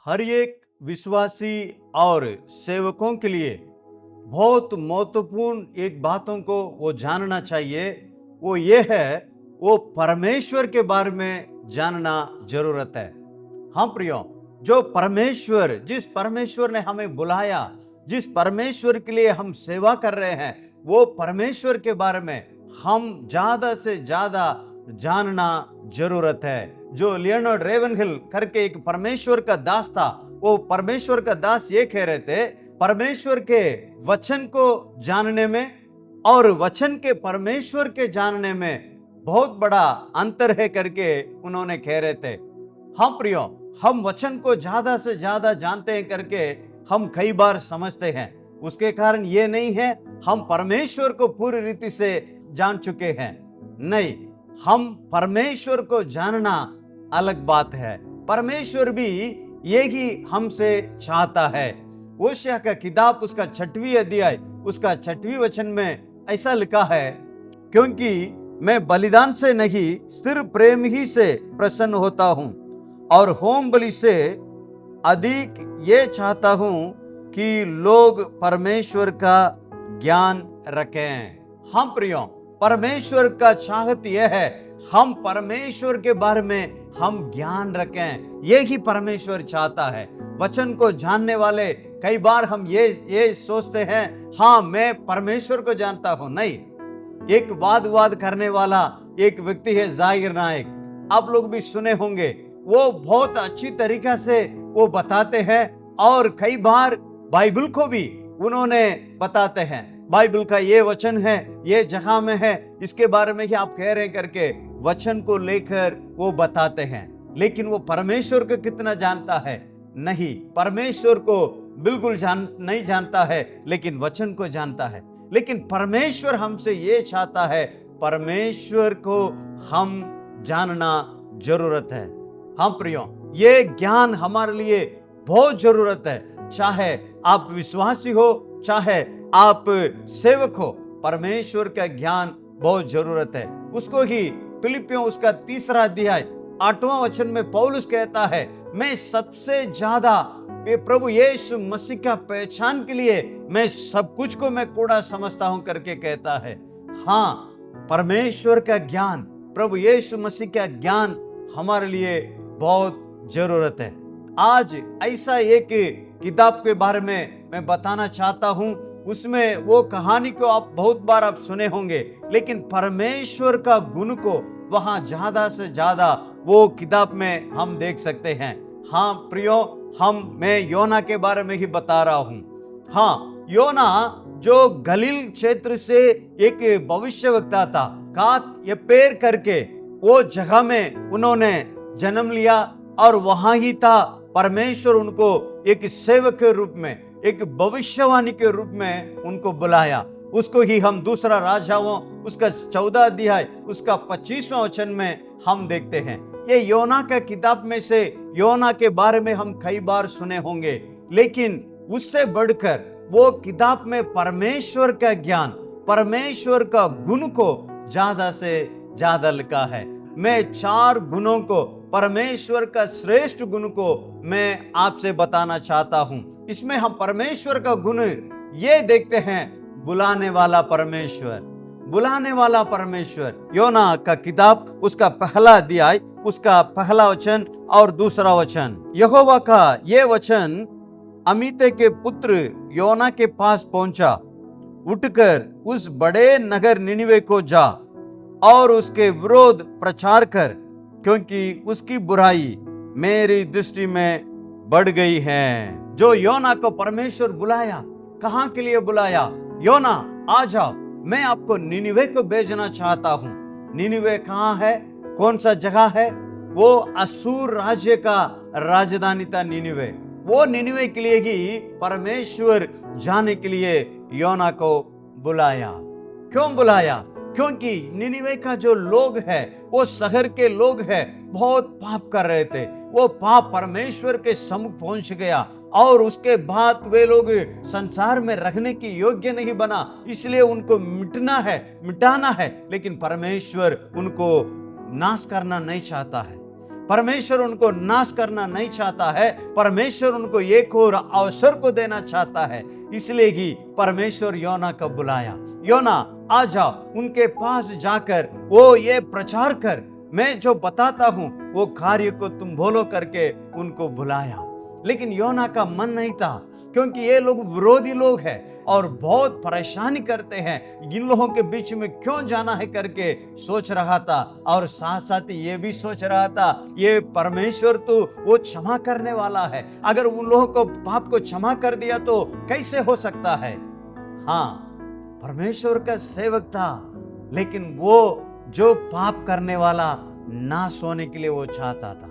हर एक विश्वासी और सेवकों के लिए बहुत महत्वपूर्ण एक बातों को वो जानना चाहिए। वो ये है, वो परमेश्वर के बारे में जानना जरूरत है। हाँ प्रियो, जो परमेश्वर, जिस परमेश्वर ने हमें बुलाया, जिस परमेश्वर के लिए हम सेवा कर रहे हैं, वो परमेश्वर के बारे में हम ज्यादा से ज्यादा जानना जरूरत है। जो लियोनार्ड रेवनहिल करके एक परमेश्वर का दास था, वो परमेश्वर का दास ये कह रहे थे, परमेश्वर के वचन को जानने में और वचन के परमेश्वर के जानने में बहुत बड़ा अंतर है करके उन्होंने कह रहे थे। हम प्रियो, हम वचन को ज्यादा से ज्यादा जानते हैं करके हम कई बार समझते हैं, उसके कारण ये नहीं है हम परमेश्वर को पूरी रीति से जान चुके हैं। नहीं, हम परमेश्वर को जानना अलग बात है। परमेश्वर भी यही हमसे चाहता है। होशिया का किताब उसका 6वां अध्याय उसका 6वां वचन में ऐसा लिखा है, क्योंकि मैं बलिदान से नहीं सिर्फ प्रेम ही से प्रसन्न होता हूं और होम बलि से अधिक ये चाहता हूं कि लोग परमेश्वर का ज्ञान रखें। हम प्रियो, परमेश्वर का चाहत यह है हम परमेश्वर के बारे में हम ज्ञान रखें। यही परमेश्वर चाहता है। वचन को जानने वाले कई बार हम ये सोचते हैं, हाँ मैं परमेश्वर को जानता हूं। नहीं, एक वाद करने वाला एक व्यक्ति है जाकिर नाइक, आप लोग भी सुने होंगे। वो बहुत अच्छी तरीका से वो बताते हैं और कई बार बाइबल को भी उन्होंने बताते हैं, बाइबल का ये वचन है, ये जगह में है, इसके बारे में ही आप कह रहे हैं करके वचन को लेकर वो बताते हैं। लेकिन वो परमेश्वर को कितना जानता है? नहीं, परमेश्वर को बिल्कुल नहीं जानता है, लेकिन वचन को जानता है। लेकिन परमेश्वर हमसे ये चाहता है, परमेश्वर को हम जानना जरूरत है। हम प्रियो, ये ज्ञान हमारे लिए बहुत जरूरत है। चाहे आप विश्वासी हो, चाहे आप सेवक हो, परमेश्वर का ज्ञान बहुत जरूरत है। उसको ही फिलिपियों उसका 3 अध्याय 8वां वचन में पौलुस कहता है, मैं सबसे ज्यादा प्रभु यीशु मसीह का पहचान के लिए मैं सब कुछ को मैं कूड़ा समझता हूं करके कहता है। हाँ, परमेश्वर का ज्ञान, प्रभु यीशु मसीह का ज्ञान हमारे लिए बहुत जरूरत है। आज ऐसा एक किताब के बारे में मैं बताना चाहता हूं। उसमें वो कहानी को आप बहुत बार आप सुने होंगे, लेकिन परमेश्वर का गुण को वहां ज्यादा से ज्यादा वो किताब में हम देख सकते हैं। हाँ प्रियो, मैं योना के बारे में ही बता रहा हूं। हाँ, योना जो गलील क्षेत्र से एक भविष्यवक्ता था, कात यपेर करके वो जगह में उन्होंने जन्म लिया और वहां ही था परमेश्वर उनको एक सेवक के रूप में, एक भविष्यवाणी के रूप में उनको बुलाया। उसको ही हम 2 राजाओं उसका 14 अध्याय उसका 25वां वचन में हम देखते हैं। ये योना का किताब में से योना के बारे में हम कई बार सुने होंगे, लेकिन उससे बढ़कर वो किताब में परमेश्वर का ज्ञान, परमेश्वर का गुण को ज्यादा से ज्यादा लिखा है। मैं 4 गुणों को, परमेश्वर का श्रेष्ठ गुण को मैं आपसे बताना चाहता हूं। इसमें हम परमेश्वर का गुण ये देखते हैं, बुलाने वाला परमेश्वर, बुलाने वाला परमेश्वर। योना का किताब उसका 1 अध्याय उसका 1 वचन और 2 वचन, यहोवा का ये वचन अमित्ते के पुत्र योना के पास पहुंचा, उठकर उस बड़े नगर निनिवे को जा और उसके विरोध प्रचार कर, क्योंकि उसकी बुराई मेरी दृष्टि में बढ़ गई है। जो योना को परमेश्वर बुलाया, कहां के लिए बुलाया? योना आ जाओ, मैं आपको निनिवे को भेजना चाहता हूं। निनिवे कहां है? कौन सा जगह है? वो असूर राज्य का राजधानी था निनिवे। वो निनिवे के लिए ही परमेश्वर जाने के लिए योना को बुलाया। क्यों बुलाया? क्योंकि निनिवे का जो लोग है, वो शहर के लोग हैं, बहुत पाप कर रहे थे। वो पाप परमेश्वर के सम्मुख पहुंच गया और उसके बाद वे लोग संसार में रहने की योग्य नहीं बना, इसलिए उनको मिटाना है। लेकिन परमेश्वर उनको नाश करना नहीं चाहता है। परमेश्वर उनको नाश करना नहीं चाहता है, परमेश्वर उनको एक और अवसर को देना चाहता है। इसलिए ही परमेश्वर योना को बुलाया, योना आ जाओ, उनके पास जाकर वो ये प्रचार कर, मैं जो बताता हूं वो कार्य को तुम बोलो करके उनको बुलाया। लेकिन योना का मन नहीं था, क्योंकि ये लोग विरोधी लोग हैं और बहुत परेशानी करते हैं, इन लोगों के बीच में क्यों जाना है करके सोच रहा था। और साथ साथ ये भी सोच रहा था, ये परमेश्वर तो वो क्षमा करने वाला है, अगर उन लोगों को पाप को क्षमा कर दिया तो कैसे हो सकता है। हाँ, परमेश्वर का सेवक था, लेकिन वो जो पाप करने वाला नाश होने के लिए वो चाहता था।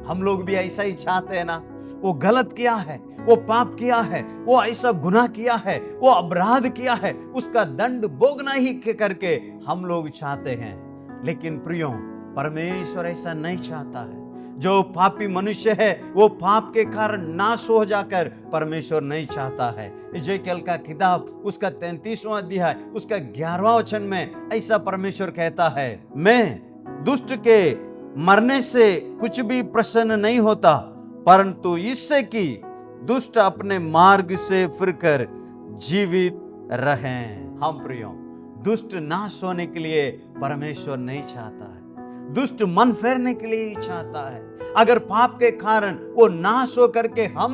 हम लोग भी ऐसा ही चाहते हैं ना, वो गलत किया है, वो पाप किया है, वो ऐसा गुनाह किया है, वो अपराध किया है, उसका दंड भोगना ही करके हम लोग चाहते हैं। लेकिन प्रियो, परमेश्वर ऐसा नहीं चाहता है। जो पापी मनुष्य है वो पाप के कारण नाश हो जाकर परमेश्वर नहीं चाहता है। यजेकियेल का किताब उसका 33वां अध्याय उसका 11वां वचन में ऐसा परमेश्वर कहता है, मैं दुष्ट के मरने से कुछ भी प्रसन्न नहीं होता, परंतु इससे कि दुष्ट अपने मार्ग से फिरकर जीवित रहें। हम प्रियो, दुष्ट नाश होने के लिए परमेश्वर नहीं चाहता है, दुष्ट मन फेरने के लिए ही चाहता है। अगर पाप के कारण वो नाश हो करके हम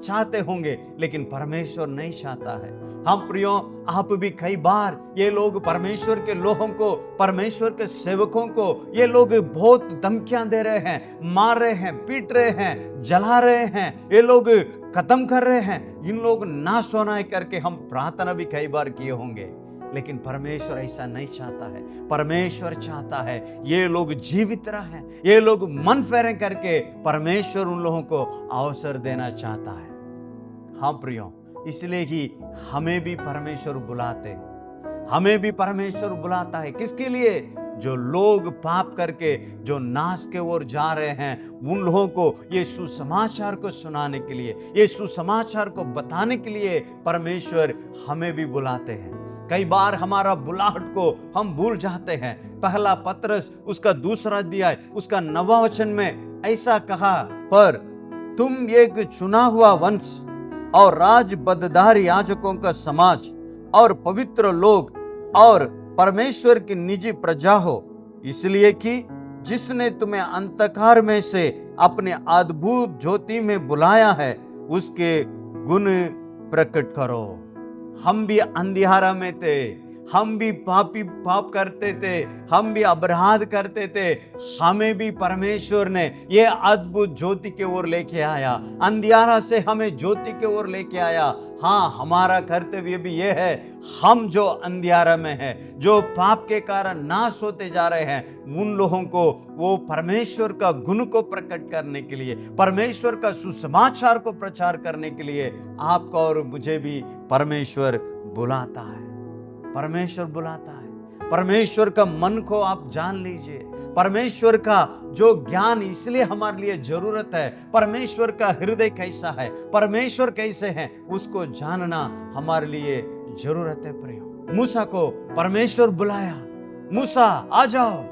चाहते होंगे, लेकिन परमेश्वर नहीं चाहता है। हम प्रियो, आप भी कई बार ये लोग परमेश्वर के लोगों को, परमेश्वर के सेवकों को ये लोग बहुत धमकियां दे रहे हैं, मार रहे हैं, पीट रहे हैं, जला रहे हैं, ये लोग खत्म कर रहे हैं, इन लोग नाश होना है करके हम प्रार्थना भी कई बार किए होंगे। लेकिन परमेश्वर ऐसा नहीं चाहता है। परमेश्वर चाहता है ये लोग जीवित रहें, ये लोग मन फेरे करके परमेश्वर उन लोगों को अवसर देना चाहता है। हाँ प्रियो, इसलिए ही हमें भी परमेश्वर बुलाते हैं, हमें भी परमेश्वर बुलाता है। किसके लिए? जो लोग पाप करके जो नाश के ओर जा रहे हैं, उन लोगों को ये सुसमाचार को सुनाने के लिए, ये सुसमाचार को बताने के लिए परमेश्वर हमें भी बुलाते हैं। कई बार हमारा बुलाहट को हम भूल जाते हैं। पहला पत्रस उसका 2 अध्याय उसका 9वां वचन में ऐसा कहा, पर तुम एक चुना हुआ वंश और राजबद्धार याजकों का समाज और पवित्र लोग और परमेश्वर की निजी प्रजा हो, इसलिए कि जिसने तुम्हें अंधकार में से अपने अद्भुत ज्योति में बुलाया है उसके गुण प्रकट करो। हम भी अंधियारा में थे, हम भी पाप करते थे, हम भी अपराध करते थे, हमें भी परमेश्वर ने ये अद्भुत ज्योति के ओर लेके आया, अंधियारा से हमें ज्योति के ओर लेके आया। हाँ, हमारा कर्तव्य भी ये है, हम जो अंधियारा में हैं, जो पाप के कारण नाश होते जा रहे हैं, उन लोगों को वो परमेश्वर का गुण को प्रकट करने के लिए, परमेश्वर का सुसमाचार को प्रचार करने के लिए आपको और मुझे भी परमेश्वर बुलाता है। परमेश्वर बुलाता है। परमेश्वर का मन को आप जान लीजिए। परमेश्वर का जो ज्ञान इसलिए हमारे लिए जरूरत है, परमेश्वर का हृदय कैसा है, परमेश्वर कैसे हैं, उसको जानना हमारे लिए जरूरत है। प्रियो, मूसा को परमेश्वर बुलाया, मूसा आ जाओ,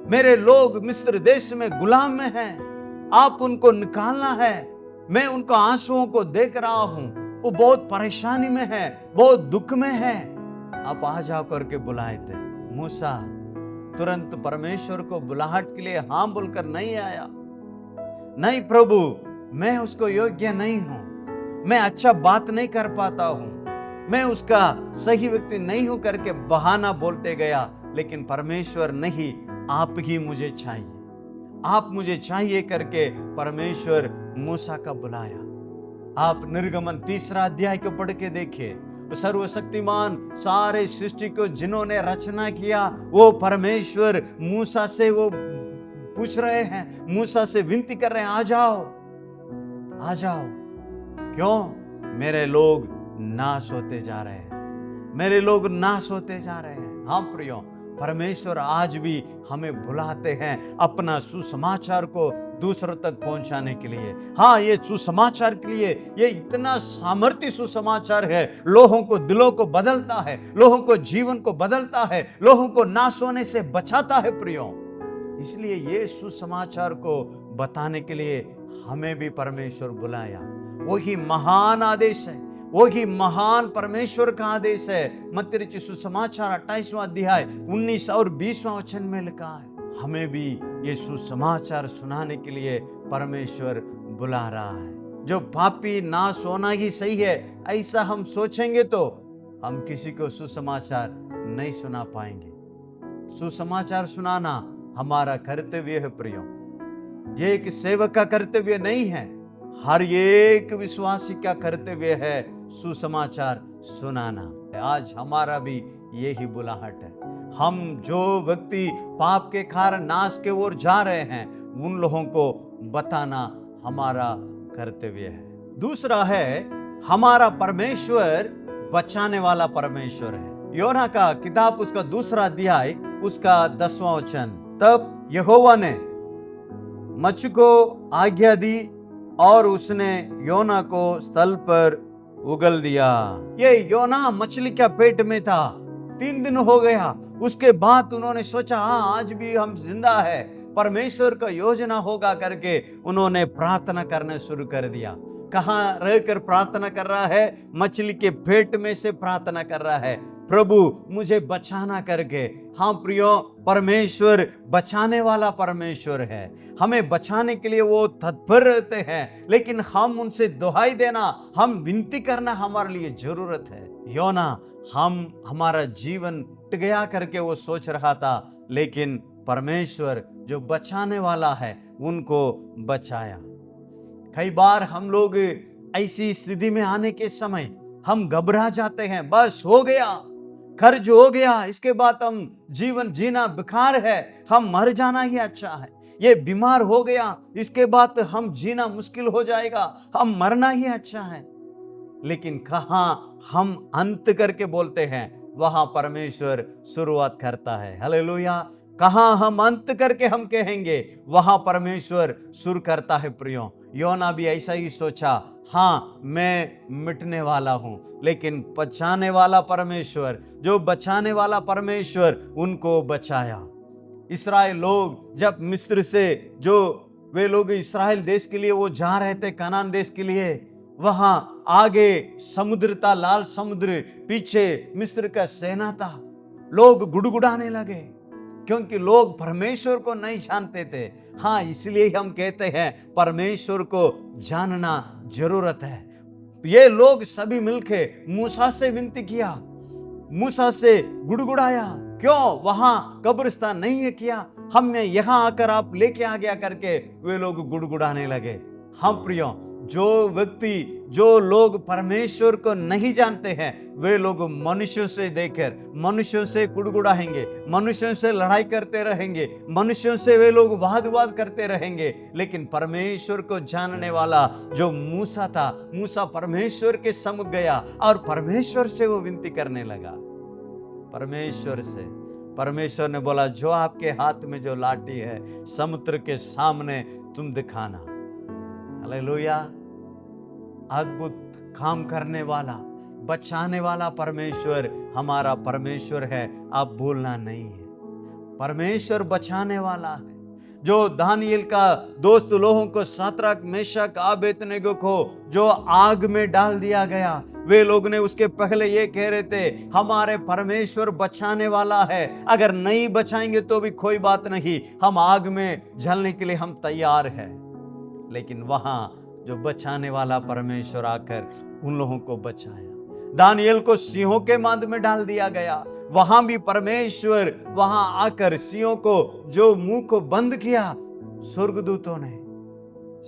मेरे लोग मिस्र देश में गुलाम में हैं, आप उनको निकालना है। मैं उनको आंसुओं को देख रहा हूं, वो बहुत परेशानी में है, बहुत दुख में है, आप आ जाओ करके बुलाए थे। मूसा तुरंत परमेश्वर को बुलाहट के लिए हां बोलकर नहीं आया। नहीं प्रभु, मैं उसको योग्य नहीं हूं, मैं अच्छा बात नहीं कर पाता हूं, मैं उसका सही व्यक्ति नहीं हूं करके बहाना बोलते गया। लेकिन परमेश्वर नहीं, आप ही मुझे चाहिए, आप मुझे चाहिए करके परमेश्वर मूसा का बुलाया। आप निर्गमन 3 अध्याय को पढ़ के देखिए, सर्वशक्तिमान सारे सृष्टि को जिन्होंने रचना किया, वो परमेश्वर मूसा से वो पूछ रहे हैं, मूसा से विनती कर रहे हैं, आ जाओ, आ जाओ। क्यों? मेरे लोग नाश होते जा रहे हैं, मेरे लोग नाश होते जा रहे हैं। हाँ प्रियो, परमेश्वर आज भी हमें बुलाते हैं अपना सुसमाचार को दूसरों तक पहुंचाने के लिए। हाँ, ये सुसमाचार के लिए ये इतना सामर्थ्य सुसमाचार है, लोगों को, दिलों को बदलता है, लोगों को जीवन को बदलता है, लोगों को नाश होने से बचाता है। प्रियो, इसलिए ये सुसमाचार को बताने के लिए हमें भी परमेश्वर बुलाया। वही महान आदेश है, वही महान परमेश्वर का आदेश है। मत्ती रचित सुसमाचार 28वां अध्याय 19 और 20वां वचन में लिखा है। हमें भी ये सुसमाचार सुनाने के लिए परमेश्वर बुला रहा है। जो पापी नाश होना ही सही है, ऐसा हम सोचेंगे तो हम किसी को सुसमाचार नहीं सुना पाएंगे। सुसमाचार सुनाना हमारा कर्तव्य है प्रियो, ये एक सेवक का कर्तव्य नहीं है, हर एक विश्वासी का कर्तव्य है सुसमाचार सुनाना। आज हमारा भी यही बुलाहट है। हम जो व्यक्ति पाप के कारण नाश के ओर जा रहे हैं, उन लोगों को बताना हमारा कर्तव्य है। दूसरा है, हमारा परमेश्वर बचाने वाला परमेश्वर है। योना का किताब उसका 2 अध्याय उसका 10वां वचन। तब यहोवा ने मच्छी को आज्ञा दी और उसने योना को स्थल पर उगल दिया। ये योना मछली के पेट में था, 3 दिन हो गया। उसके बाद उन्होंने सोचा हाँ आज भी हम जिंदा है, परमेश्वर का योजना होगा करके उन्होंने प्रार्थना करना शुरू कर दिया। कहाँ रहकर प्रार्थना कर रहा है? मछली के पेट में से प्रार्थना कर रहा है, प्रभु मुझे बचाना करके। हाँ प्रियो, परमेश्वर बचाने वाला परमेश्वर है। हमें बचाने के लिए वो तत्पर रहते हैं, लेकिन हम उनसे दुहाई देना, हम विनती करना हमारे लिए जरूरत है। योना हमारा जीवन टूट गया करके वो सोच रहा था, लेकिन परमेश्वर जो बचाने वाला है उनको बचाया। कई बार हम लोग ऐसी स्थिति में आने के समय हम घबरा जाते हैं, बस हो गया, कर्ज हो गया, इसके बाद हम जीवन जीना बेकार है, हम मर जाना ही अच्छा है। ये बीमार हो गया, इसके बाद हम जीना मुश्किल हो जाएगा, हम मरना ही अच्छा है। लेकिन कहाँ हम अंत करके बोलते हैं, वहां परमेश्वर शुरुआत करता है। हालेलुया। कहाँ हम अंत करके हम कहेंगे, वहां परमेश्वर शुरू करता है। प्रियो, योना भी ऐसा ही सोचा, हाँ मैं मिटने वाला हूं, लेकिन बचाने वाला परमेश्वर, जो बचाने वाला परमेश्वर उनको बचाया। इस्राएल लोग जब मिस्र से, जो वे लोग इस्राएल देश के लिए वो जा रहे थे, कनान देश के लिए, वहां आगे समुद्र था, लाल समुद्र, पीछे मिस्र का सेना था। लोग गुड़गुड़ाने लगे क्योंकि लोग परमेश्वर को नहीं जानते थे। हाँ, इसलिए हम कहते हैं परमेश्वर को जानना जरूरत है। ये लोग सभी मिलके मूसा से विनती किया, मूसा से गुड़गुड़ाया, क्यों वहां कब्रिस्तान नहीं है किया, हमें यहां आकर आप लेके आ गया करके वे लोग गुड़गुड़ाने लगे। हम प्रियो, जो व्यक्ति, जो लोग परमेश्वर को नहीं जानते हैं, वे लोग मनुष्यों से देखकर मनुष्यों से गुड़गुड़ाएंगे, मनुष्यों से लड़ाई करते रहेंगे, मनुष्यों से वे लोग वाद विवाद करते रहेंगे। लेकिन परमेश्वर को जानने वाला जो मूसा था, मूसा परमेश्वर के सम्मुख गया और परमेश्वर से वो विनती करने लगा। परमेश्वर से, परमेश्वर ने बोला, जो आपके हाथ में जो लाठी है, समुद्र के सामने तुम दिखाना। हालेलुया। अद्भुत काम करने वाला, बचाने वाला परमेश्वर हमारा परमेश्वर है, आप भूलना नहीं है। परमेश्वर बचाने वाला है। जो दानियेल का दोस्त लोगों को, शाद्रक मेशक अबेदनगो को जो आग में डाल दिया गया, वे लोग ने उसके पहले ये कह रहे थे, हमारे परमेश्वर बचाने वाला है, अगर नहीं बचाएंगे तो भी कोई बात नहीं, हम आग में जलने के लिए हम तैयार हैं। लेकिन वहां जो बचाने वाला परमेश्वर आकर उन लोगों को बचाया। दानियेल को सिंहों के मांद में डाल दिया गया, वहां भी परमेश्वर वहां आकर सिंहों को जो मुंह को बंद किया, स्वर्गदूतों ने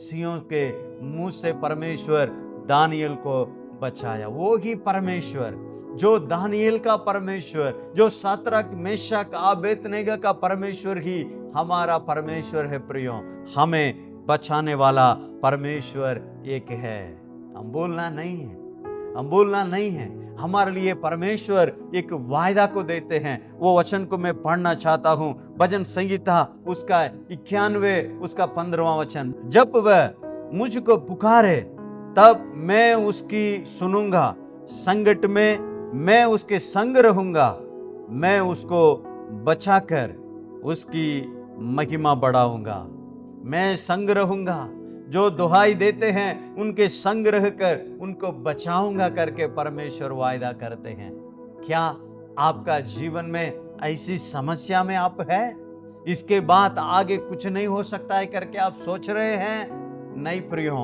सिंहों के मुंह से परमेश्वर दानियेल को बचाया। वो ही परमेश्वर, जो दानियेल का परमेश्वर, जो शाद्रक मेशक अबेदनगो का परमेश्वर ही हमारा परमेश्वर है। प्रियो, हमें बचाने वाला परमेश्वर एक है, हम बोलना नहीं है, हम बोलना नहीं है। हमारे लिए परमेश्वर एक वायदा को देते हैं। वो वचन को मैं पढ़ना चाहता हूं, भजन संगीता उसका 91 उसका 15वां वचन। जब वह मुझको पुकारे तब मैं उसकी सुनूंगा, संकट में मैं उसके संग रहूंगा, मैं उसको बचाकर उसकी महिमा बढ़ाऊंगा, मैं संग रहूंगा, जो दुहाई देते हैं उनके संग रहकर उनको बचाऊंगा करके परमेश्वर वायदा करते हैं। क्या आपका जीवन में ऐसी समस्या में आप है, इसके बाद आगे कुछ नहीं हो सकता है करके आप सोच रहे हैं? नहीं प्रियो,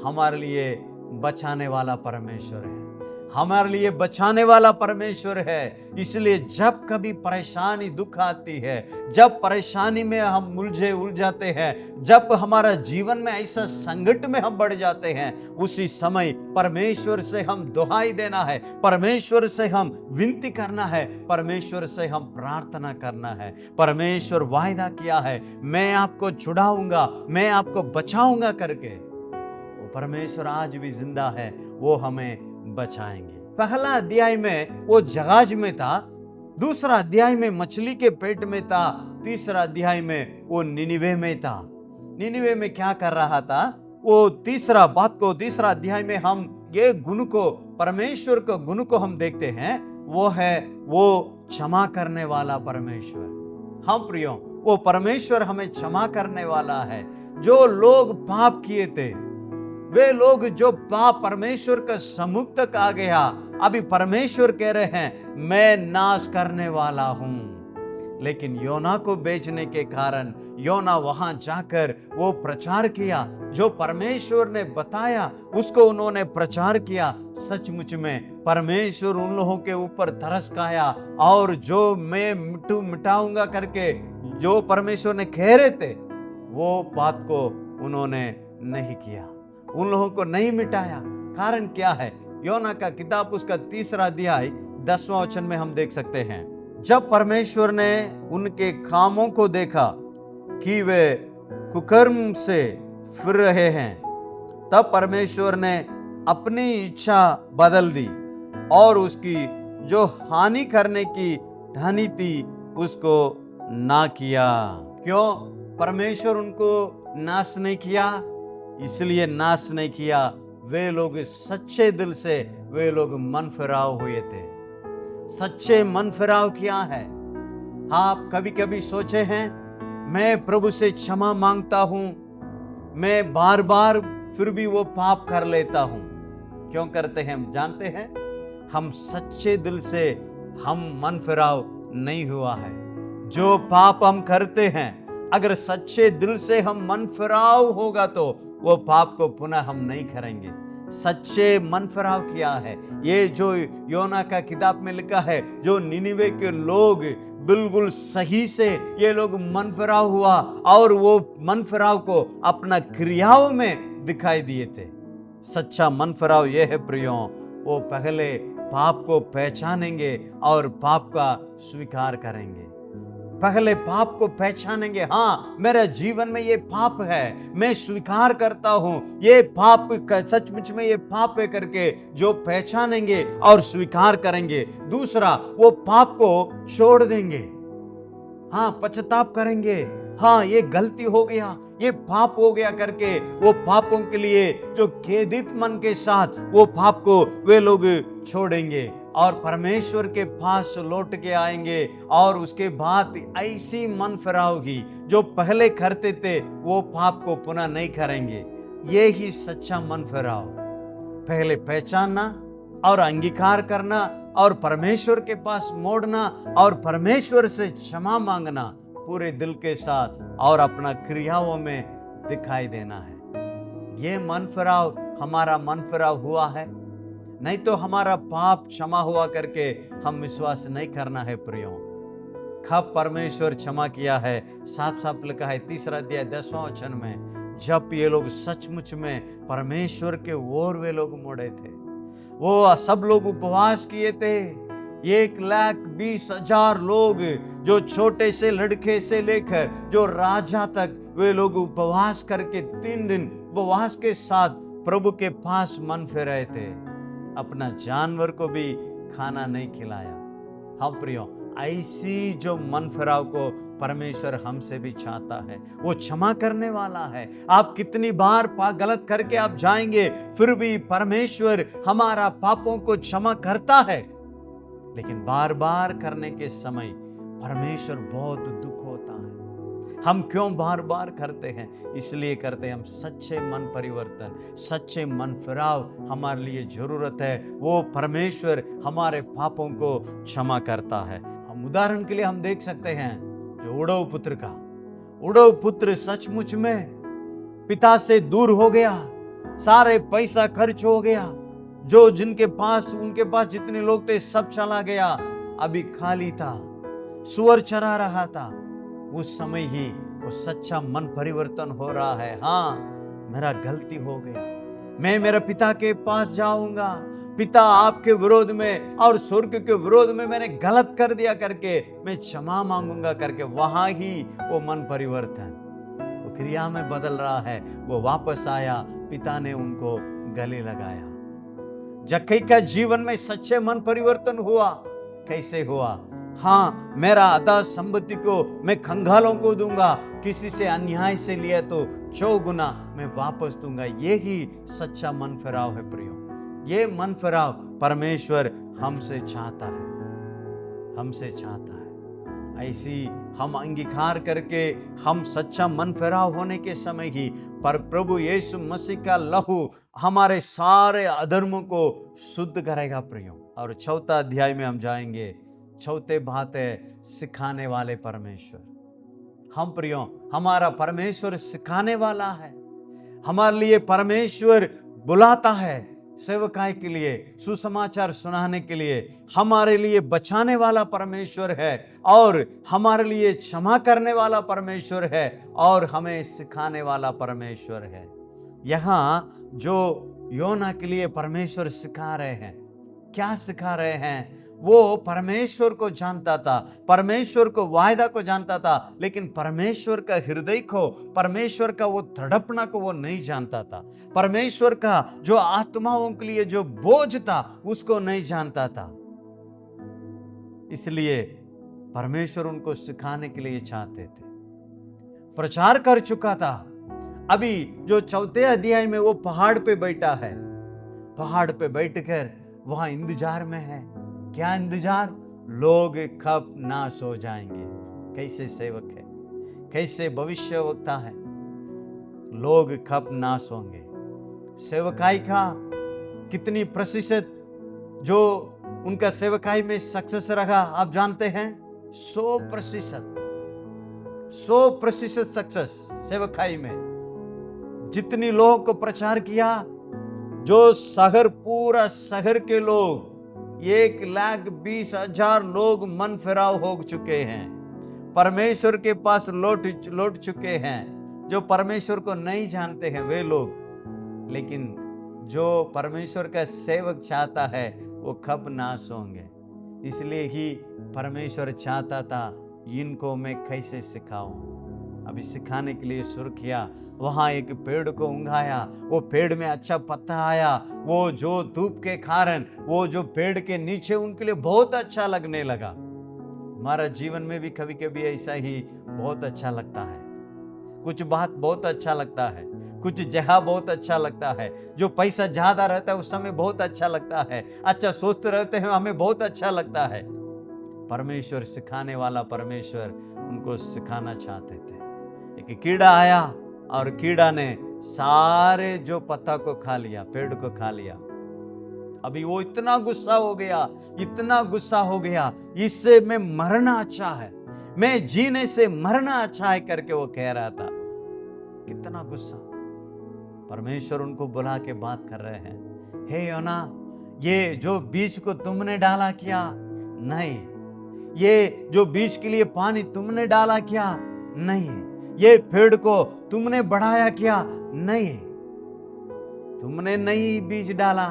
हमारे लिए बचाने वाला परमेश्वर है, हमारे लिए बचाने वाला परमेश्वर है। इसलिए जब कभी परेशानी दुख आती है, जब परेशानी में हम उलझाते हैं, जब हमारा जीवन में ऐसा संकट में हम बढ़ जाते हैं, उसी समय परमेश्वर से हम दुहाई देना है, परमेश्वर से हम विनती करना है, परमेश्वर से हम प्रार्थना करना है। परमेश्वर वायदा किया है, मैं आपको छुड़ाऊंगा, मैं आपको बचाऊंगा करके। वो परमेश्वर आज भी जिंदा है, वो हमें बचाएंगे। पहला अध्याय में वो जहाज में था, दूसरा अध्याय में मछली के पेट में था, तीसरा अध्याय में वो निनिवे में था। निनिवे में क्या कर रहा था, वो तीसरा अध्याय में हम ये गुण को, परमेश्वर के गुण को हम देखते हैं। वो है वो क्षमा करने वाला परमेश्वर। हाँ प्रियो, वो परमेश्वर हमें क्षमा करने वाला है। जो लोग पाप किए थे, वे लोग जो पाप परमेश्वर के सम्मुख तक आ गया, अभी परमेश्वर कह रहे हैं मैं नाश करने वाला हूं। लेकिन योना को बेचने के कारण योना वहां जाकर वो प्रचार किया, जो परमेश्वर ने बताया उसको उन्होंने प्रचार किया। सचमुच में परमेश्वर उन लोगों के ऊपर तरस खाया, और जो मैं मिटाऊंगा करके जो परमेश्वर ने कह रहे थे, वो बात को उन्होंने नहीं किया, उन लोगों को नहीं मिटाया। कारण क्या है? योना का किताब उसका 3 अध्याय 10वां वचन में हम देख सकते हैं, जब परमेश्वर ने उनके कामों को देखा कि वे कुकर्म से फिर रहे हैं, तब परमेश्वर ने अपनी इच्छा बदल दी और उसकी जो हानि करने की ठानी थी उसको ना किया। क्यों परमेश्वर उनको नाश नहीं किया? इसलिए नाश नहीं किया, वे लोग सच्चे दिल से वे लोग मन फिराव हुए थे। सच्चे मन फिराव क्या है? आप कभी कभी सोचे हैं, मैं प्रभु से क्षमा मांगता हूं, मैं बार बार फिर भी वो पाप कर लेता हूं। क्यों करते हैं हम जानते हैं? हम सच्चे दिल से हम मन फिराव नहीं हुआ है। जो पाप हम करते हैं, अगर सच्चे दिल से हम मन फिराव होगा तो वो पाप को पुनः हम नहीं करेंगे। सच्चे मन फिराव क्या है? ये जो योना का किताब में लिखा है, जो निनिवे के लोग बिल्कुल सही से ये लोग मन फिराव हुआ और वो मन फिराव को अपना क्रियाओं में दिखाई दिए थे। सच्चा मन फिराव ये है प्रियो, वो पहले पाप को पहचानेंगे और पाप का स्वीकार करेंगे। पहले पाप को पहचानेंगे, हाँ मेरे जीवन में ये पाप है, मैं स्वीकार करता हूं ये पाप, सचमुच में ये पाप है करके जो पहचानेंगे और स्वीकार करेंगे। दूसरा, वो पाप को छोड़ देंगे, हाँ पश्चाताप करेंगे, हाँ ये गलती हो गया, ये पाप हो गया करके वो पापों के लिए जो खेदित मन के साथ वो पाप को वे लोग छोड़ेंगे और परमेश्वर के पास लौट के आएंगे। और उसके बाद ऐसी मन फिराओगी, जो पहले करते थे वो पाप को पुनः नहीं करेंगे। ये ही सच्चा मन फिराव, पहले पहचानना और अंगीकार करना और परमेश्वर के पास मोड़ना और परमेश्वर से क्षमा मांगना पूरे दिल के साथ और अपना क्रियाओं में दिखाई देना है। ये मन फिराव हमारा मन फिराव हुआ है, नहीं तो हमारा पाप क्षमा हुआ करके हम विश्वास नहीं करना है प्रियो। कब परमेश्वर क्षमा किया है? साफ साफ लिखा है 3 अध्याय 10वां वचन में, जब ये लोग सचमुच में परमेश्वर के ओर वे लोग मुड़े थे। वो सब लोग उपवास किए थे, 1,20,000 लोग, जो छोटे से लड़के से लेकर जो राजा तक, वे लोग उपवास करके 3 दिन उपवास के साथ प्रभु के पास मन फिराए थे। अपना जानवर को भी खाना नहीं खिलाया। हाँ प्रियो, ऐसी जो मन फिराव को परमेश्वर हमसे भी चाहता है। वो क्षमा करने वाला है। आप कितनी बार गलत करके आप जाएंगे, फिर भी परमेश्वर हमारा पापों को क्षमा करता है। लेकिन बार बार करने के समय परमेश्वर बहुत दुख होता है। हम क्यों बार बार करते हैं? इसलिए करते हैं हम सच्चे मन परिवर्तन, सच्चे मन फिराव हमारे लिए जरूरत है। वो परमेश्वर हमारे पापों को क्षमा करता है। हम उदाहरण के लिए हम देख सकते हैं जो उड़व पुत्र का, उड़व पुत्र सचमुच में पिता से दूर हो गया, सारे पैसा खर्च हो गया, जो जिनके पास उनके पास जितने लोग थे सब चला गया, अभी खाली था, सुअर चरा रहा था। उस समय ही वो सच्चा मन परिवर्तन हो रहा है। हाँ, मेरा गलती हो गया, मैं मेरे पिता के पास जाऊंगा, पिता आपके विरोध में और स्वर्ग के विरोध में मैंने गलत कर दिया करके मैं क्षमा मांगूंगा करके, वहां ही वो मन परिवर्तन वो क्रिया में बदल रहा है। वो वापस आया, पिता ने उनको गले लगाया। जक्कई का जीवन में सच्चे मन परिवर्तन हुआ। कैसे हुआ? हाँ, मेरा आधा संपत्ति को मैं कंगालों को दूंगा, किसी से अन्याय से लिया तो 4 गुना मैं वापस दूंगा। ये ही सच्चा मन फिराव है प्रियो। ये मन फिराव परमेश्वर हमसे चाहता है, हमसे चाहता है। ऐसी हम अंगीकार करके हम सच्चा मन फिराव होने के समय ही पर प्रभु यीशु मसीह का लहू हमारे सारे अधर्मों को शुद्ध करेगा प्रियो। और 4 अध्याय में हम जाएंगे। 4 बात है सिखाने वाले परमेश्वर। हम प्रियो, हमारा परमेश्वर सिखाने वाला है। हमारे लिए परमेश्वर बुलाता है सेवकाई के लिए, सुसमाचार सुनाने के लिए। हमारे लिए बचाने वाला परमेश्वर है और हमारे लिए क्षमा करने वाला परमेश्वर है और हमें सिखाने वाला परमेश्वर है। यहाँ जो योना के लिए परमेश्वर सिखा रहे हैं, क्या सिखा रहे हैं? वो परमेश्वर को जानता था, परमेश्वर को वायदा को जानता था, लेकिन परमेश्वर का हृदय को, परमेश्वर का वो तड़पना को वो नहीं जानता था। परमेश्वर का जो आत्माओं के लिए जो बोझ था उसको नहीं जानता था। इसलिए परमेश्वर उनको सिखाने के लिए चाहते थे। प्रचार कर चुका था। अभी जो 4 अध्याय में वो पहाड़ पे बैठा है, पहाड़ पे बैठकर वहां इंतजार में है। क्या इंतजार? लोग कब नाश हो जाएंगे। कैसे सेवक है, कैसे भविष्यवक्ता है, लोग कब नाश होंगे। सेवकाई का कितनी प्रतिशत जो उनका सेवकाई में सक्सेस रहा आप जानते हैं? 100%, 100% सक्सेस सेवकाई में। जितनी लोगों को प्रचार किया, जो शहर, पूरा शहर के लोग 1,20,000 लोग मन फिराव हो चुके हैं, परमेश्वर के पास लौट चुके हैं। जो परमेश्वर को नहीं जानते हैं वे लोग, लेकिन जो परमेश्वर का सेवक चाहता है वो कब नाश होंगे। इसलिए ही परमेश्वर चाहता था इनको मैं कैसे सिखाऊं। अभी सिखाने के लिए शुरू किया। वहां एक पेड़ को उंगाया, वो पेड़ में अच्छा पत्ता आया, वो जो धूप के कारण वो जो पेड़ के नीचे उनके लिए बहुत अच्छा लगने लगा। हमारा जीवन में भी कभी कभी ऐसा ही बहुत अच्छा लगता है। कुछ बात बहुत अच्छा लगता है, कुछ जगह बहुत अच्छा लगता है। जो पैसा ज्यादा रहता है उस समय बहुत अच्छा लगता है, अच्छा स्वस्थ रहते हैं हमें बहुत अच्छा लगता है। परमेश्वर सिखाने वाला परमेश्वर उनको सिखाना चाहते थे। एक कीड़ा आया और कीड़ा ने सारे जो पत्ता को खा लिया, पेड़ को खा लिया। अभी वो इतना गुस्सा हो गया, इतना गुस्सा हो गया, इससे मैं मरना अच्छा है, मैं जीने से मरना अच्छा है करके वो कह रहा था। कितना गुस्सा। परमेश्वर उनको बुला के बात कर रहे हैं, हे योना, ये जो बीज को तुमने डाला क्या? नहीं। ये जो बीज के लिए पानी तुमने डाला क्या? नहीं। ये पेड़ को तुमने बढ़ाया क्या? नहीं। तुमने नहीं बीज डाला,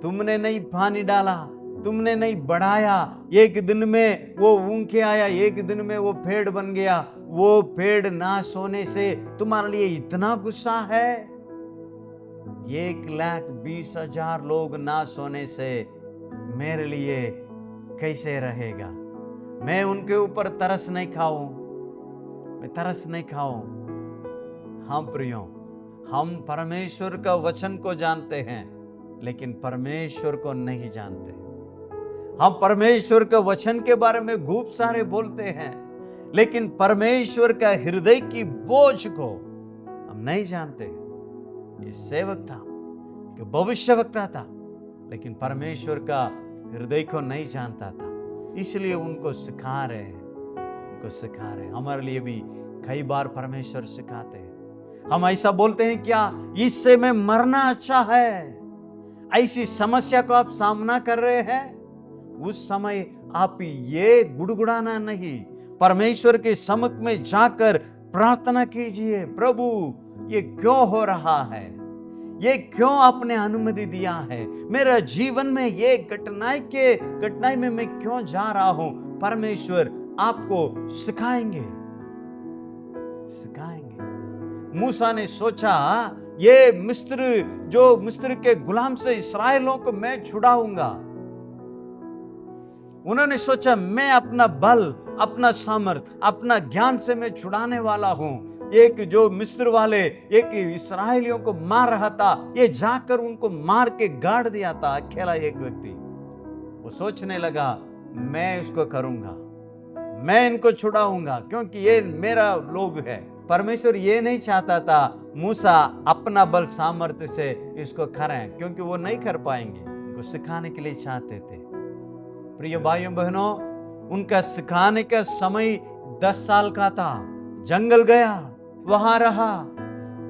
तुमने नहीं पानी डाला, तुमने नहीं बढ़ाया। एक दिन में वो ऊंके आया, एक दिन में वो पेड़ बन गया। वो पेड़ नाश होने से तुम्हारे लिए इतना गुस्सा है? 1,20,000 लोग नाश होने से मेरे लिए कैसे रहेगा? मैं उनके ऊपर तरस नहीं खाऊं, मैं तरस नहीं खाऊं। हम प्रियो, हम परमेश्वर का वचन को जानते हैं लेकिन परमेश्वर को नहीं जानते। हम परमेश्वर के वचन के बारे में खूब सारे बोलते हैं लेकिन परमेश्वर का हृदय की बोझ को हम नहीं जानते। ये सेवक था, कि भविष्यवक्ता था, लेकिन परमेश्वर का हृदय को नहीं जानता था, इसलिए उनको सिखा रहे हैं, उनको सिखा रहे हैं। हमारे लिए भी कई बार परमेश्वर सिखाते हैं। हम ऐसा बोलते हैं, क्या इससे मैं मरना अच्छा है? ऐसी समस्या को आप सामना कर रहे हैं, उस समय आप ये गुड़गुड़ाना नहीं, परमेश्वर के सम्मुख में जाकर प्रार्थना कीजिए, प्रभु ये क्यों हो रहा है, ये क्यों आपने अनुमति दिया है, मेरा जीवन में ये घटनाएं में मैं क्यों जा रहा हूं? परमेश्वर आपको सिखाएंगे। मूसा ने सोचा, ये मिस्र के गुलाम से इस्राएलों को मैं छुड़ाऊंगा। उन्होंने सोचा, मैं अपना बल, अपना सामर्थ, अपना ज्ञान से मैं छुड़ाने वाला हूं। एक जो मिस्र वाले एक इस्राएलियों को मार रहा था, ये जाकर उनको मार के गाड़ दिया था अकेला एक व्यक्ति। वो सोचने लगा, मैं इसको करूंगा, मैं इनको छुड़ाऊंगा, क्योंकि ये मेरा लोग है। परमेश्वर ये नहीं चाहता था मूसा अपना बल सामर्थ्य से इसको करें, क्योंकि वो नहीं कर पाएंगे। उनको सिखाने के लिए चाहते थे। प्रिय भाइयों बहनों, उनका सिखाने का समय 10 साल का था। जंगल गया, वहां रहा,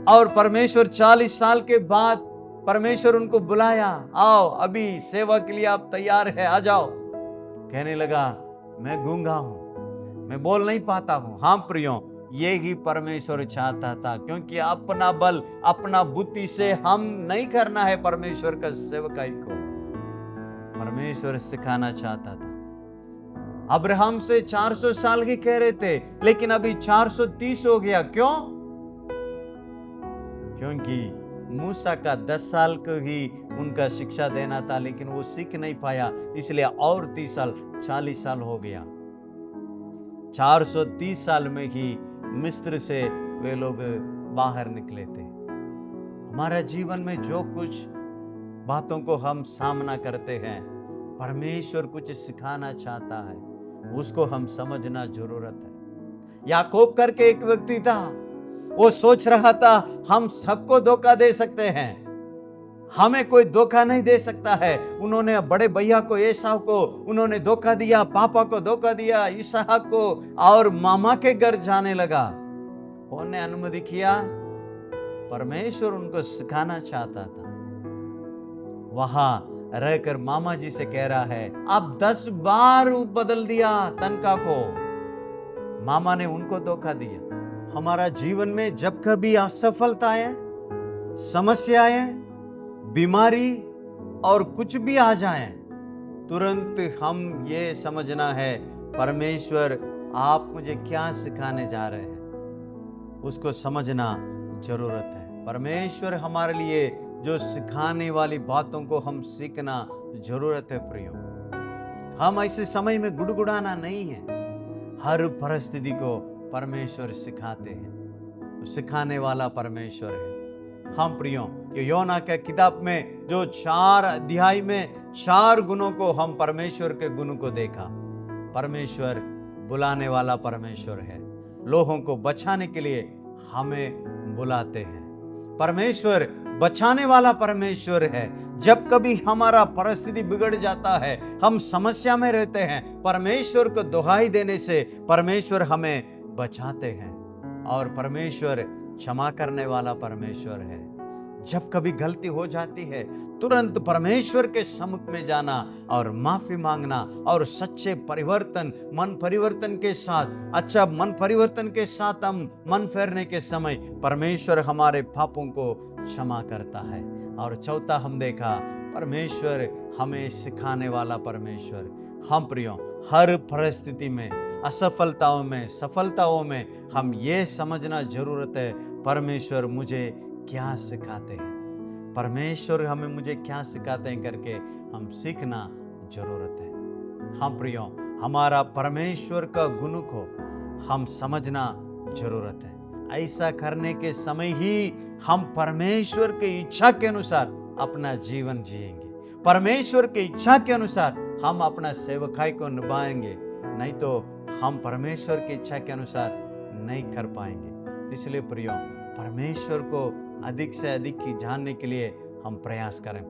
और परमेश्वर 40 साल के बाद परमेश्वर उनको बुलाया, आओ अभी सेवा के लिए आप तैयार है, आ जाओ। कहने लगा, मैं गूंगा हूं, मैं बोल नहीं पाता हूं। हाँ प्रियो, ये ही परमेश्वर चाहता था, क्योंकि अपना बल, अपना बुद्धि से हम नहीं करना है परमेश्वर का सेवकाई को। परमेश्वर सिखाना चाहता था। अब्राहम से 400 साल ही कह रहे थे, लेकिन अभी 430 हो गया। क्यों? क्योंकि मूसा का 10 साल को ही उनका शिक्षा देना था, लेकिन वो सीख नहीं पाया, इसलिए और 30 साल, 40 साल हो गया। 430 साल में ही मिस्र से वे लोग बाहर निकले थे। हमारा जीवन में जो कुछ बातों को हम सामना करते हैं, परमेश्वर कुछ सिखाना चाहता है, उसको हम समझना जरूरत है। याकूब करके एक व्यक्ति था, वो सोच रहा था हम सबको धोखा दे सकते हैं, हमें कोई धोखा नहीं दे सकता है। उन्होंने बड़े भैया को, एसाव को उन्होंने धोखा दिया, पापा को धोखा दिया, इसहाक को, और मामा के घर जाने लगा। कौन ने अनुमति किया? परमेश्वर उनको सिखाना चाहता था। वहां रहकर मामा जी से कह रहा है, अब 10 बार बदल दिया तनखा को। मामा ने उनको धोखा दिया। हमारा जीवन में जब कभी असफलता आए, समस्या आए, बीमारी और कुछ भी आ जाए, तुरंत हम ये समझना है, परमेश्वर आप मुझे क्या सिखाने जा रहे हैं, उसको समझना जरूरत है। परमेश्वर हमारे लिए जो सिखाने वाली बातों को हम सीखना जरूरत है। प्रियो, हम ऐसे समय में गुड़गुड़ाना नहीं है। हर परिस्थिति को परमेश्वर सिखाते हैं, सिखाने वाला परमेश्वर है। हम प्रियो, ये योना के किताब में जो 4 अध्याय में 4 गुणों को हम परमेश्वर के गुण को देखा। परमेश्वर बुलाने वाला परमेश्वर है, लोगों को बचाने के लिए हमें बुलाते हैं। परमेश्वर बचाने वाला परमेश्वर है। जब कभी हमारा परिस्थिति बिगड़ जाता है, हम समस्या में रहते हैं, परमेश्वर को दुहाई देने से परमेश्वर हमें बचाते हैं। और परमेश्वर क्षमा करने वाला परमेश्वर है। जब कभी गलती हो जाती है, तुरंत परमेश्वर के सम्मुख में जाना और माफी मांगना, और सच्चे परिवर्तन, मन परिवर्तन के साथ, अच्छा मन परिवर्तन के साथ हम मन फेरने के समय परमेश्वर हमारे पापों को क्षमा करता है। और चौथा हम देखा, परमेश्वर हमें सिखाने वाला परमेश्वर। हम प्रियो, हर परिस्थिति में, असफलताओं में, सफलताओं में हम ये समझना जरूरत है, परमेश्वर मुझे क्या सिखाते हैं, परमेश्वर हमें मुझे क्या सिखाते हैं करके हम सीखना जरूरत है। हम प्रियो, हमारा परमेश्वर का गुण को हम समझना जरूरत है। ऐसा करने के समय ही हम परमेश्वर की इच्छा के अनुसार अपना जीवन जिएंगे, परमेश्वर की इच्छा के अनुसार हम अपना सेवकाई को निभाएंगे। नहीं तो हम परमेश्वर की इच्छा के अनुसार नहीं कर पाएंगे। इसलिए प्रियो, परमेश्वर को अधिक से अधिक ही जानने के लिए हम प्रयास करें।